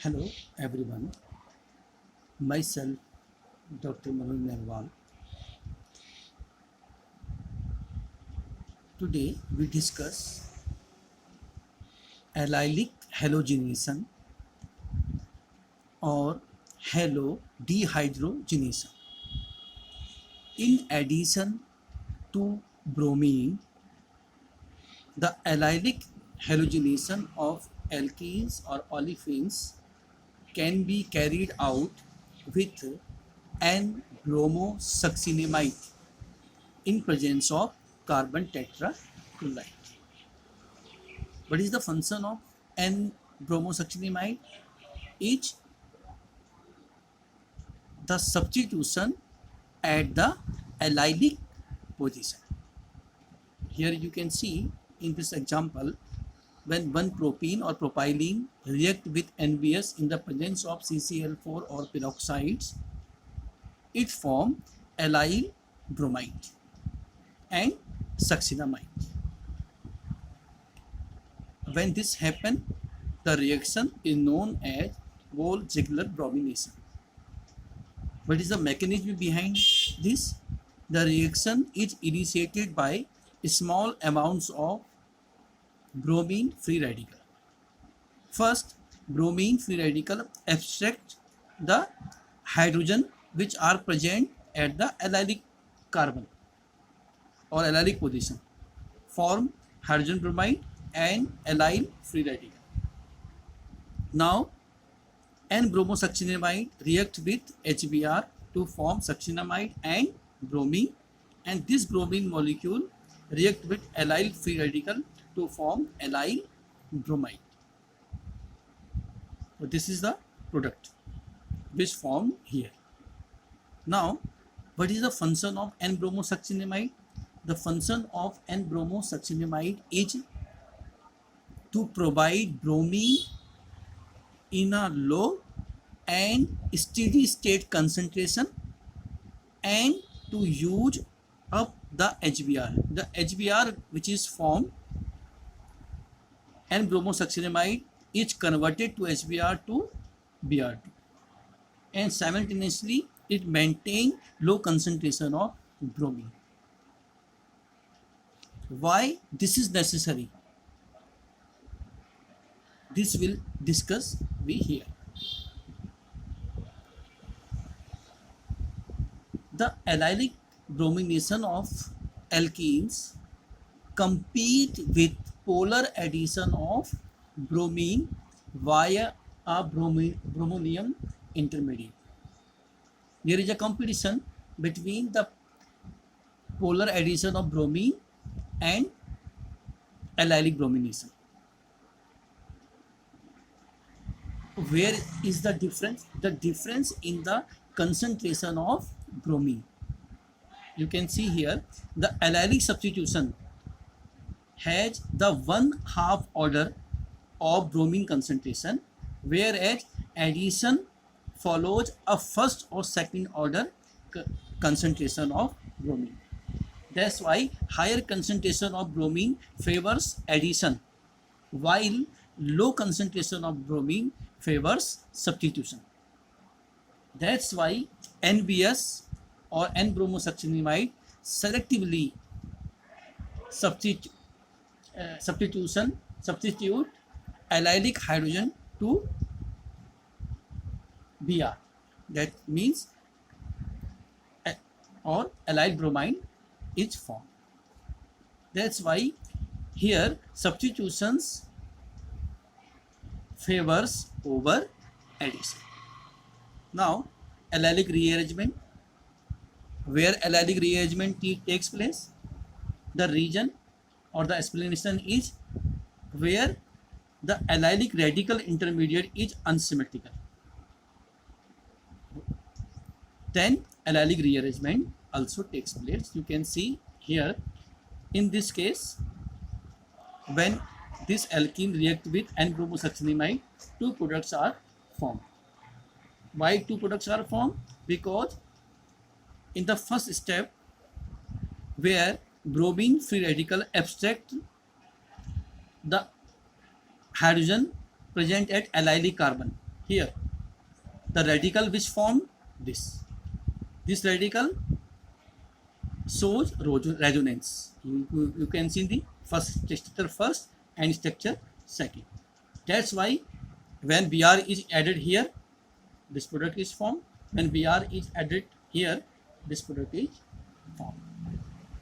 Hello everyone, myself Dr. Manoj Nerwal. Today we discuss allylic halogenation or halodehydrogenation. In addition to bromine, the allylic halogenation of alkenes or olefins can be carried out with N-bromosuccinimide in presence of carbon tetrachloride. What is the function of N-bromosuccinimide? Is the substitution at the allylic position. Here you can see in this example, when one propene or propylene react with NBS in the presence of CCl4 or peroxides, it forms allyl bromide and succinamide. When this happens, the reaction is known as Wolff-Ziegler bromination. What is the mechanism behind this? The reaction is initiated by small amounts of bromine free radical. First, bromine free radical abstract the hydrogen which are present at the allylic carbon or allylic position, form hydrogen bromide and allyl free radical. Now, N-bromosuccinimide react with HBr to form succinamide and bromine, and this bromine molecule react with allyl free radical to form allyl bromide. So this is the product which formed here. Now, what is the function of N-bromosuccinimide? The function of N-bromosuccinimide is to provide bromine in a low and steady state concentration and to use up the HBr. The HBr which is formed, N-bromosuccinimide is converted to HBr to Br2, and simultaneously it maintains low concentration of bromine. Why this is necessary? This will discuss we here. The allylic bromination of alkenes compete with polar addition of bromine via a bromonium intermediate. There is a competition between the polar addition of bromine and allylic bromination. Where is the difference? The difference in the concentration of bromine. You can see here the allylic substitution has the 1/2 order of bromine concentration, whereas addition follows a first or second order concentration of bromine. That's why higher concentration of bromine favors addition, while low concentration of bromine favors substitution. That's why NBS or N-bromosuccinimide selectively substitute allylic hydrogen to Br. That means or allyl bromine is formed. That's why here substitutions favors over addition. Now, allylic rearrangement. Where allylic rearrangement takes place? The region or the explanation is where the allylic radical intermediate is unsymmetrical. Then allylic rearrangement also takes place. You can see here in this case, when this alkene react with N-bromosuccinimide, two products are formed. Why two products are formed? Because in the first step, where bromine free radical abstract the hydrogen present at allylic carbon, here the radical which formed this radical shows resonance. You can see the structure first and structure second. That's why when Br is added here, this product is formed. When Br is added here, this product is formed.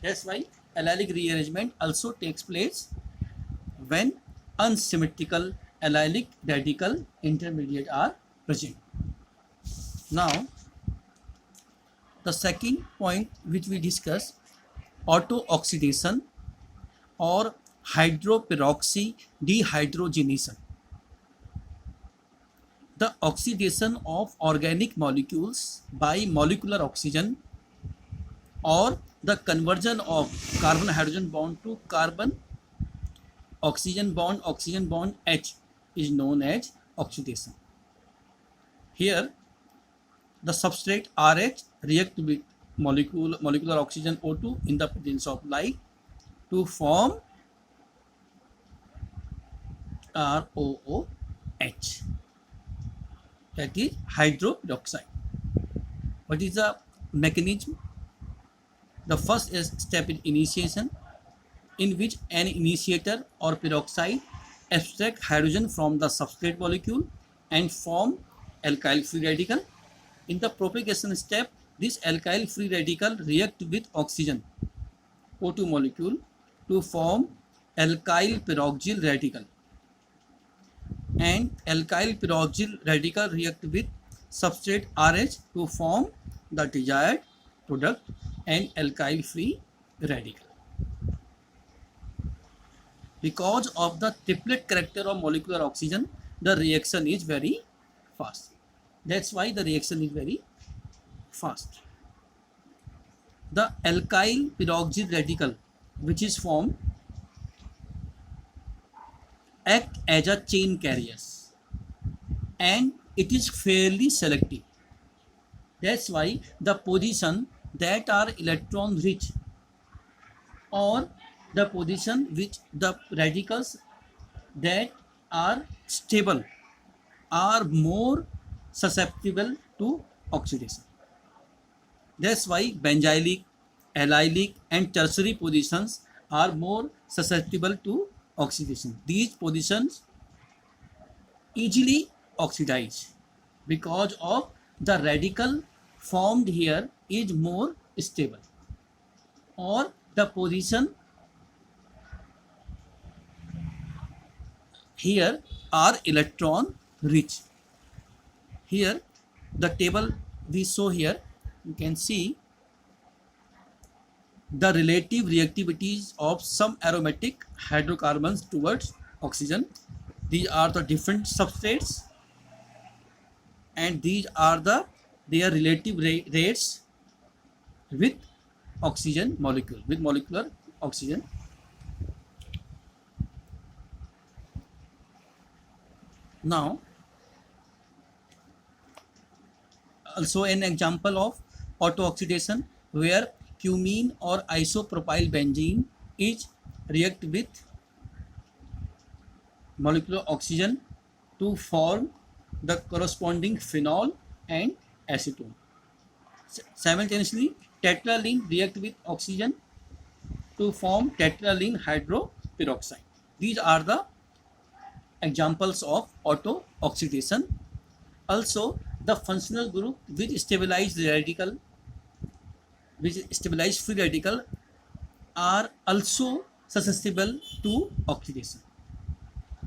That's why allylic rearrangement also takes place when unsymmetrical allylic radical intermediate are present. Now, the second point which we discuss, auto-oxidation or hydroperoxy dehydrogenation. The oxidation of organic molecules by molecular oxygen or the conversion of carbon hydrogen bond to carbon oxygen bond H is known as oxidation. Here the substrate RH react with molecular oxygen O2 in the presence of light to form ROOH, that is hydroperoxide. What is the mechanism? The first step is initiation, in which an initiator or peroxide abstract hydrogen from the substrate molecule and form alkyl free radical. In the propagation step, this alkyl free radical react with oxygen O2 molecule to form alkyl peroxyl radical, and alkyl peroxyl radical react with substrate RH to form the desired product and alkyl free radical. Because of the triplet character of molecular oxygen, the reaction is very fast. That's why the reaction is very fast. The alkyl peroxyl radical which is formed act as a chain carriers, and it is fairly selective. That's why the position that are electron rich or the position which the radicals that are stable are more susceptible to oxidation. That's why benzylic, allylic and tertiary positions are more susceptible to oxidation. These positions easily oxidize because of the radical formed here is more stable, or the position here are electron rich. Here the table we show here, you can see the relative reactivities of some aromatic hydrocarbons towards oxygen. These are the different substrates, and these are their relative rates with oxygen molecule, with molecular oxygen. Now, also an example of auto-oxidation where cumene or isopropyl benzene is react with molecular oxygen to form the corresponding phenol and acetone. Simultaneously, tetraline react with oxygen to form tetraline hydroperoxide. These are the examples of auto-oxidation. Also, the functional group which stabilize the radical, which stabilize free radical, are also susceptible to oxidation.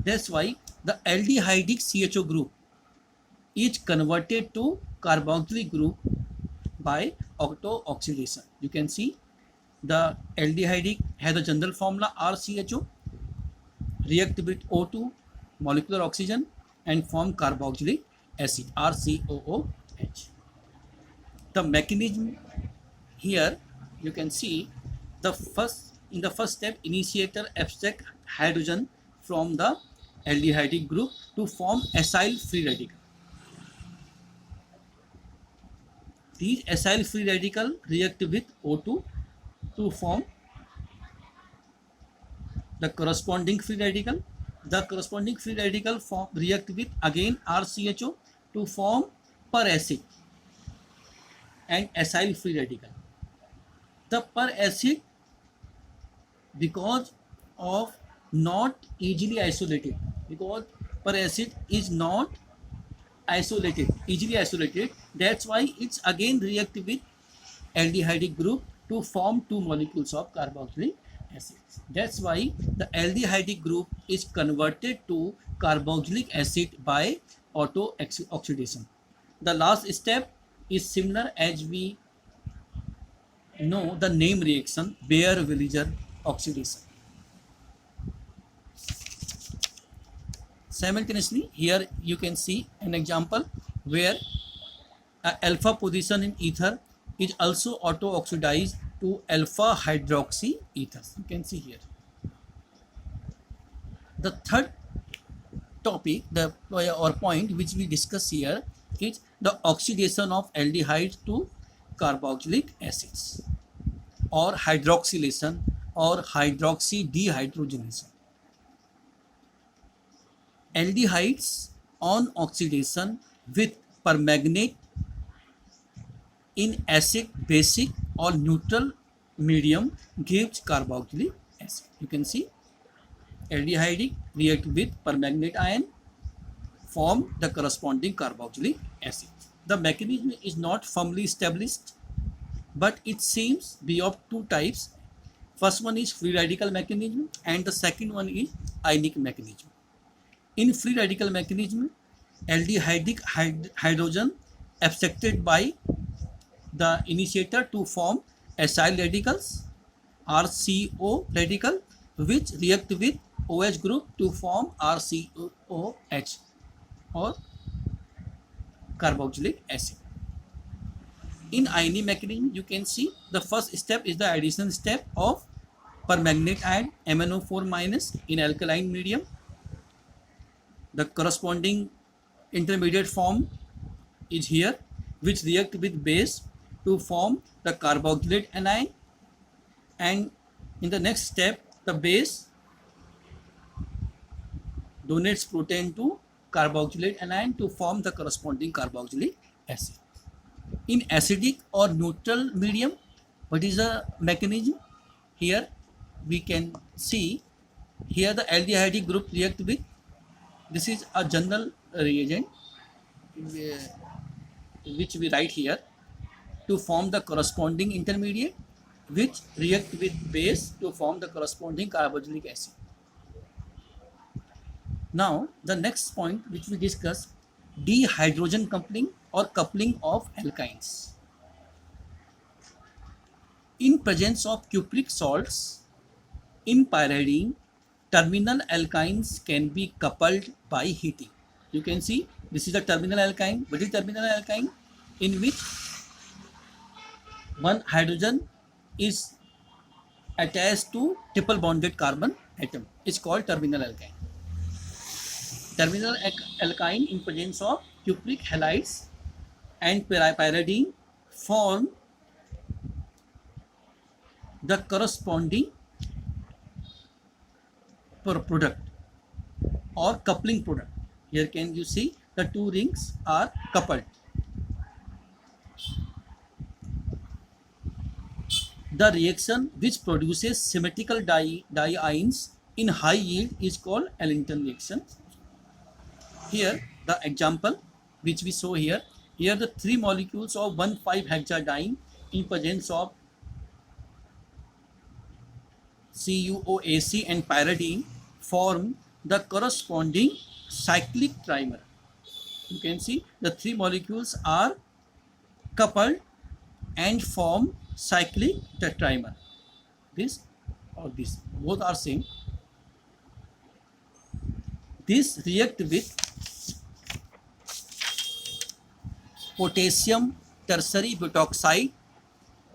That's why the aldehydic CHO group is converted to carboxylic group by auto-oxidation. You can see the aldehydic has a general formula RCHO, react with O2 molecular oxygen and form carboxylic acid RCOOH. The mechanism here, you can see in the first step, initiator abstract hydrogen from the aldehydic group to form acyl free radical. These acyl free radical react with O2 to form the corresponding free radical. The corresponding free radical react with again RCHO to form per acid and acyl free radical. The per acid, because of not easily isolated, because per acid is not easily isolated, that's why it's again react with aldehydic group to form two molecules of carboxylic acid. That's why the aldehydic group is converted to carboxylic acid by auto oxidation. The last step is similar as we know the name reaction, Baeyer-Villiger oxidation. Simultaneously, here you can see an example where alpha position in ether is also auto oxidized to alpha hydroxy ethers. You can see here. The third topic, or point which we discuss here, is the oxidation of aldehydes to carboxylic acids, or hydroxylation, or hydroxy dehydrogenation. Aldehydes on oxidation with permanganate in acid, basic or neutral medium gives carboxylic acid. You can see aldehyde react with permanganate ion, form the corresponding carboxylic acid. The mechanism is not firmly established, but it seems be of two types. First one is free radical mechanism and the second one is ionic mechanism. In free radical mechanism, aldehydic hydrogen abstracted by the initiator to form acyl radicals, RCO radical, which react with OH group to form RCOH, or carboxylic acid. In ionic mechanism, you can see the first step is the addition step of permanganate ion MnO4- in alkaline medium. The corresponding intermediate form is here, which react with base to form the carboxylate anion, and in the next step the base donates protein to carboxylate anion to form the corresponding carboxylic acid. In acidic or neutral medium, what is the mechanism? Here we can see, here the aldehydic group react with, this is a general reagent which we write here, to form the corresponding intermediate which react with base to form the corresponding carboxylic acid. Now the next point which we discuss, dehydrogen coupling or coupling of alkynes. In presence of cupric salts in pyridine, terminal alkynes can be coupled by heating. You can see this is a terminal alkyne. What is terminal alkyne? In which one hydrogen is attached to triple bonded carbon atom. It's called terminal alkyne. Terminal alkyne in presence of cupric halides and pyridine form the corresponding product or coupling product. Here can you see the two rings are coupled. The reaction which produces symmetrical diions in high yield is called Ellington reaction. Here the example which we show here, the three molecules of 1,5-hexadiene in presence of CuOAC and pyridine form the corresponding cyclic trimer. You can see the three molecules are coupled and form cyclic tetramer. This or this, both are same. This react with potassium tertiary butoxide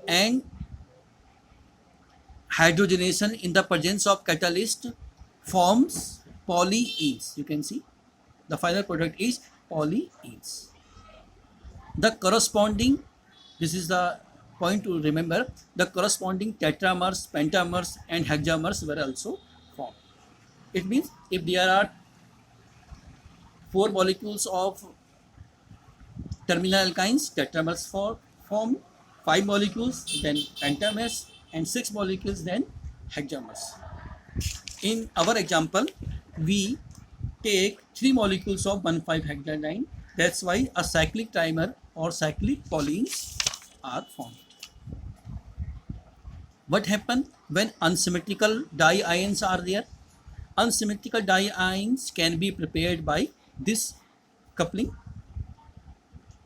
and hydrogenation in the presence of catalyst forms polyenes. You can see the final product is polyenes. The corresponding, this is the point to remember, the corresponding tetramers, pentamers and hexamers were also formed. It means if there are 4 molecules of terminal alkynes, tetramers form 5 molecules, then pentamers, and 6 molecules, then hexamers. In our example, we take 3 molecules of 1,5-hexadiene. That's why a cyclic trimer or cyclic polyenes are formed. What happens when unsymmetrical diions are there? Unsymmetrical diions can be prepared by this coupling.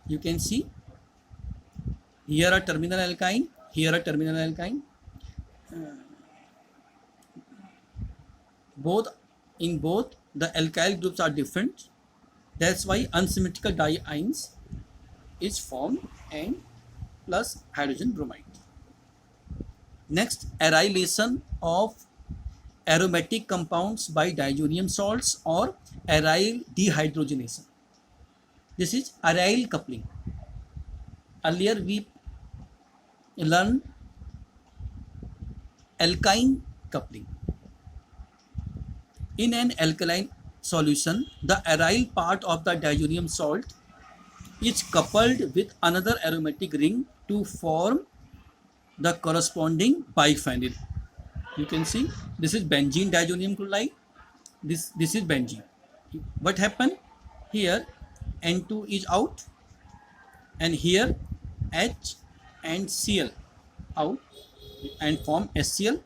You can see here a terminal alkyne, here a terminal alkyne. In both the alkyl groups are different. That's why unsymmetrical diions is formed and plus hydrogen bromide. Next, arylation of aromatic compounds by diazonium salts or aryl dehydrogenation. This is aryl coupling. Earlier we learned alkyne coupling. In an alkaline solution, the aryl part of the diazonium salt is coupled with another aromatic ring to form the corresponding biphenyl. You can see this is benzene diazonium chloride. This is benzene. What happened here? N2 is out, and here H and Cl out and form HCl,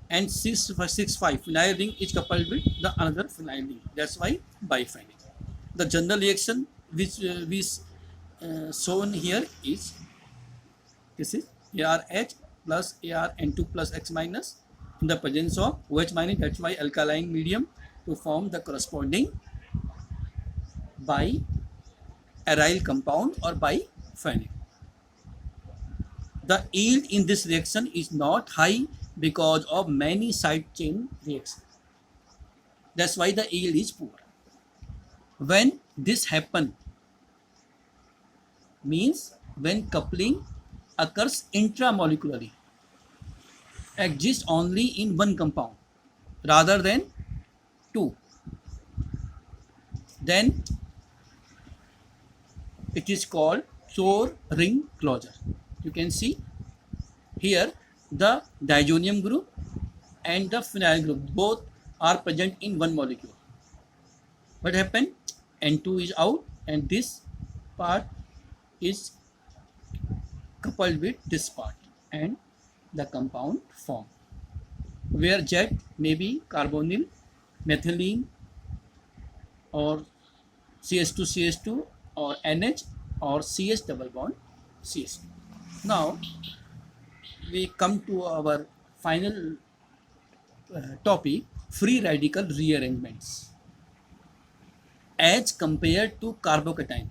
and 6,5 phenyl ring is coupled with the another phenyl ring. That's why biphenyl. The general reaction which shown here is this is ARH plus ArN2 plus X minus in the presence of OH minus. That's why alkaline medium to form the corresponding bi-aryl compound or biphenyl. The yield in this reaction is not high because of many side chain reactions. That's why the yield is poor. When this happens, means when coupling occurs intramolecularly, exists only in one compound rather than two, then it is called Shor ring closure. You can see here the diazonium group and the phenyl group both are present in one molecule. What happened? N2 is out and this part is coupled with this part and the compound formed, where Z may be carbonyl, methylene, or CH2CH2 or NH or CH double bond CH2. Now we come to our final topic, free radical rearrangements. As compared to carbocation,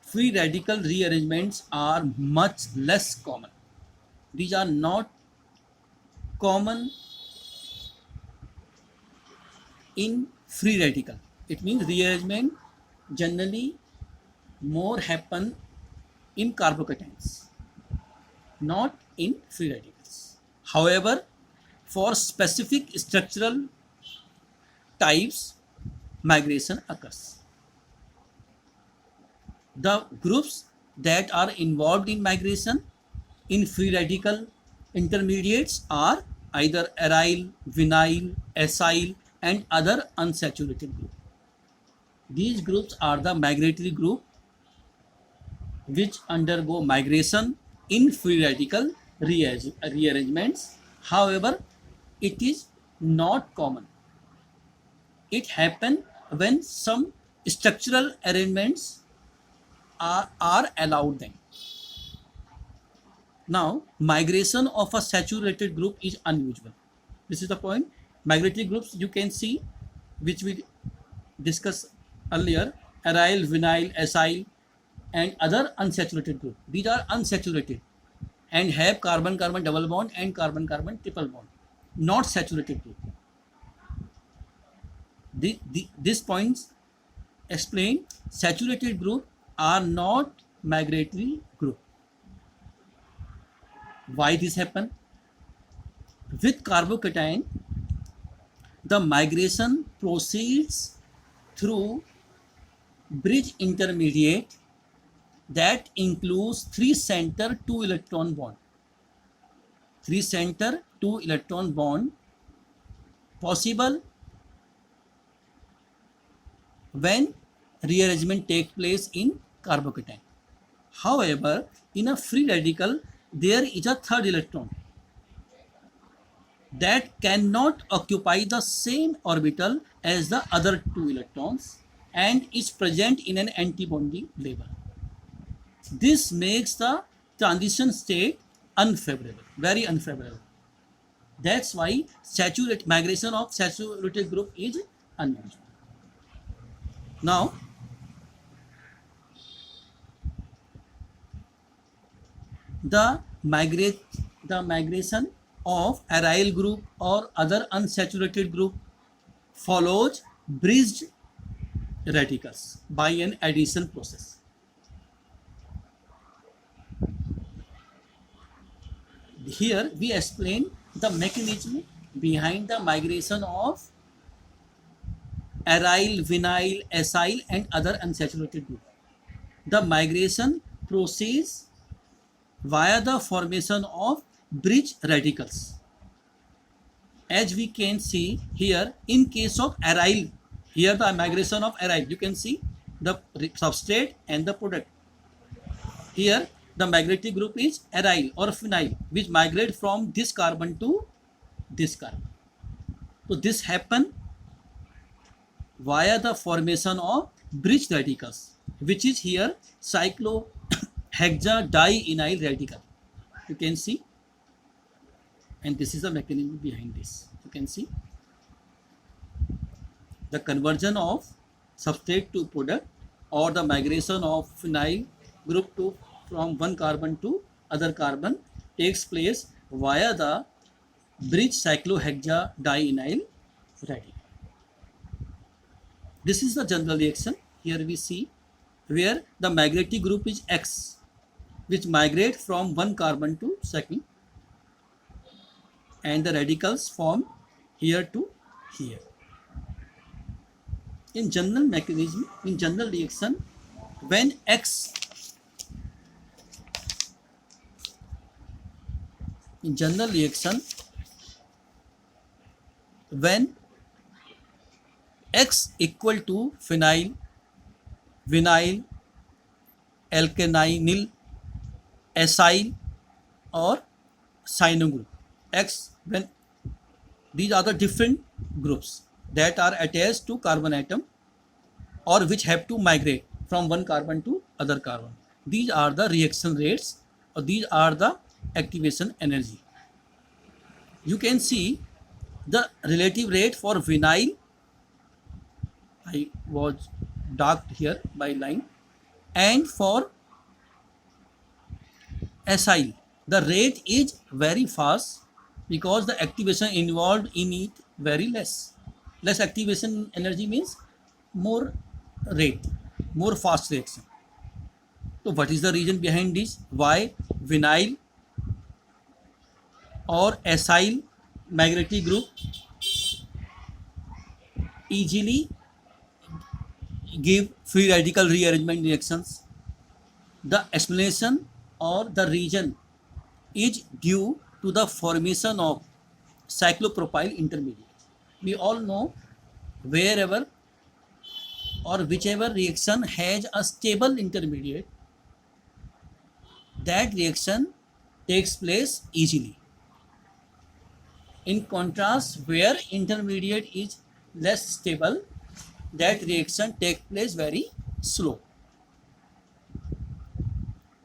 free radical rearrangements are much less common. These are not common in free radical. It means rearrangement generally more happen in carbocations, not in free radicals. However, for specific structural types, migration occurs. The groups that are involved in migration in free radical intermediates are either aryl, vinyl, acyl, and other unsaturated groups. These groups are the migratory group which undergo migration in free radical rearrangements. However, it is not common. It happens when some structural arrangements are allowed them. Now, migration of a saturated group is unusual. This is the point. Migratory groups you can see, which we discussed earlier, aryl, vinyl, acyl, and other unsaturated group. These are unsaturated and have carbon-carbon double bond and carbon-carbon triple bond, not saturated group. These points explain saturated group are not migratory group. Why this happen? With carbocation, the migration proceeds through bridge intermediate that includes 3 center 2 electron bond. 3 center 2 electron bond possible when rearrangement takes place in carbocation. However, in a free radical, there is a third electron that cannot occupy the same orbital as the other 2 electrons and is present in an antibonding label. This makes the transition state unfavorable, very unfavorable. That's why migration of saturated group is unusual. Now, the migration of aryl group or other unsaturated group follows bridged radicals by an addition process. Here we explain the mechanism behind the migration of aryl, vinyl, acyl and other unsaturated group. The migration proceeds via the formation of bridge radicals. As we can see here, in case of aryl, here the migration of aryl, you can see the substrate and the product. Here the magnetic group is aryl or phenyl, which migrate from this carbon to this carbon. So this happen via the formation of bridge radicals, which is here cyclohexadienzyl radical. You can see, and this is the mechanism behind this. You can see the conversion of substrate to product or the migration of phenyl group to from one carbon to other carbon takes place via the bridge cyclohexadienzyl radical. This is the general reaction. Here we see where the magnetic group is X, which migrate from one carbon to second, and the radicals form here to here. In general mechanism, in general reaction, when X in general reaction, when X equal to phenyl, vinyl, alkenyl, acyl or cyano group. X, when these are the different groups that are attached to carbon atom or which have to migrate from one carbon to other carbon. These are the reaction rates or these are the activation energy. You can see the relative rate for vinyl, I was darked here by line, and for acyl the rate is very fast because the activation involved in it very less. Less activation energy means more rate, more fast reaction. So what is the reason behind this? Why vinyl or acyl magnetic group easily give free radical rearrangement reactions? The explanation or the reason is due to the formation of cyclopropyl intermediate. We all know wherever or whichever reaction has a stable intermediate, that reaction takes place easily. In contrast, where intermediate is less stable, that reaction takes place very slow.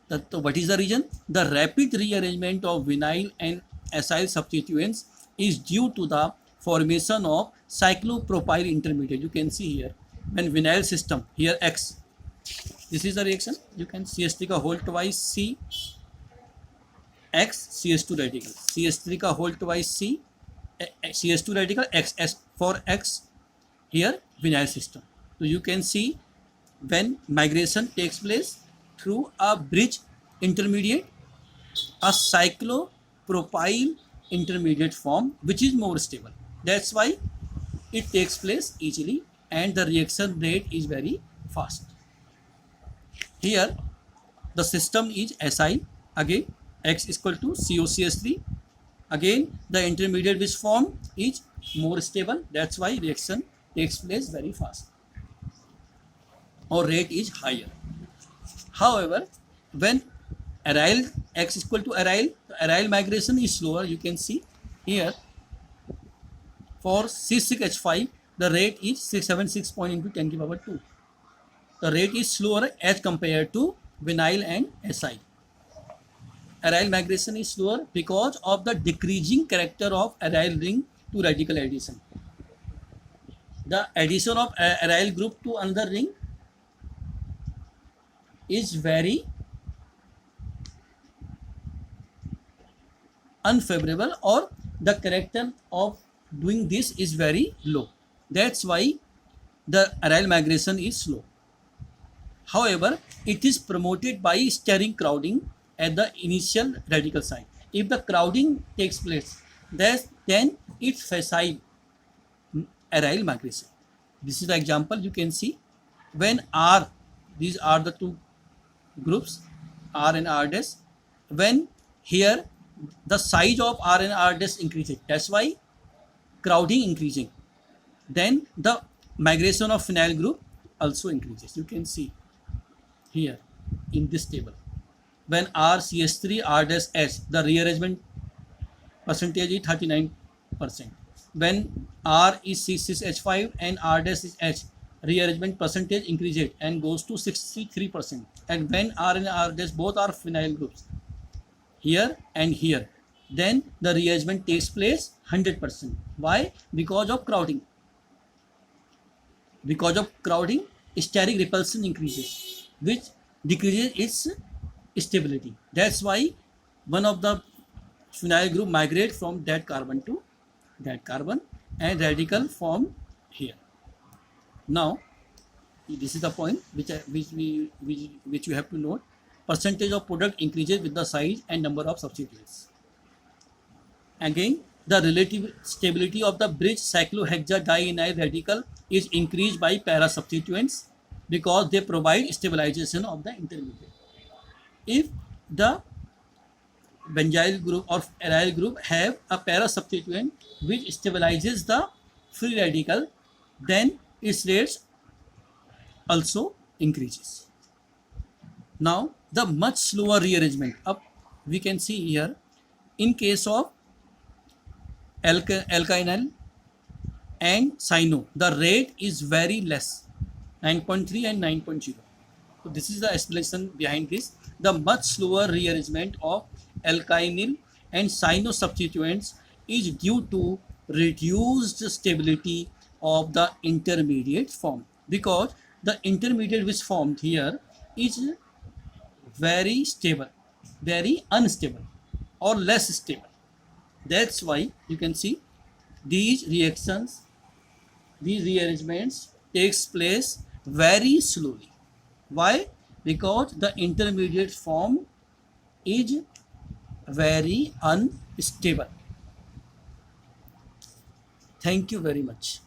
So what is the reason? The rapid rearrangement of vinyl and acyl substituents is due to the formation of cyclopropyl intermediate. You can see here when vinyl system, here X, this is the reaction. You can CH3 का whole twice C X CH2 radical, CH3 का whole twice C CH2 radical X S for X, here vinyl system. So you can see when migration takes place through a bridge intermediate, a cyclopropyl intermediate form which is more stable. That's why it takes place easily and the reaction rate is very fast. Here The system is Si. Again, X is equal to COCH3. Again, the intermediate which form is more stable. That's why reaction takes place very fast or rate is higher. However, when aryl X is equal to aryl, the aryl migration is slower. You can see here for C6H5, the rate is 676 point into 10 to the power 2. The rate is slower as compared to vinyl and Si. Aryl migration is slower because of the decreasing character of aryl ring to radical addition. The addition of aryl group to another ring is very unfavorable, or the character of doing this is very low. That's why the aryl migration is slow. However, it is promoted by steric crowding at the initial radical site. If the crowding takes place, then it's facile aryl migration. This is the example you can see. When R, these are the two groups, R and R dash. When here the size of R and R dash increases, that's why crowding increasing. Then the migration of phenyl group also increases. You can see here in this table. When RCH3 R dash H, the rearrangement percentage is 39%. When R is C6H5 and R dash is H, rearrangement percentage increases and goes to 63%. And when R and R dash both are phenyl groups, here and here, then the rearrangement takes place 100%. Why? Because of crowding. Because of crowding, steric repulsion increases, which decreases its stability. That's why one of the phenyl group migrate from that carbon to that carbon and radical form here. Now, this is the point which you have to note. Percentage of product increases with the size and number of substituents. Again, the relative stability of the bridge cyclohexadienide radical is increased by para substituents because they provide stabilization of the intermediate. If the benzyl group or aryl group have a para substituent which stabilizes the free radical, then its rates also increases. Now, the much slower rearrangement. Up we can see here, in case of alkynyl and cyno, the rate is very less, 9.3 and 9.0. So this is the explanation behind this. The much slower rearrangement of alkynyl and cyno substituents is due to reduced stability of the intermediate form, because the intermediate which formed here is very stable, very unstable or less stable. That's why you can see these reactions, these rearrangements takes place very slowly. Why? Because the intermediate form is very unstable. Thank you very much.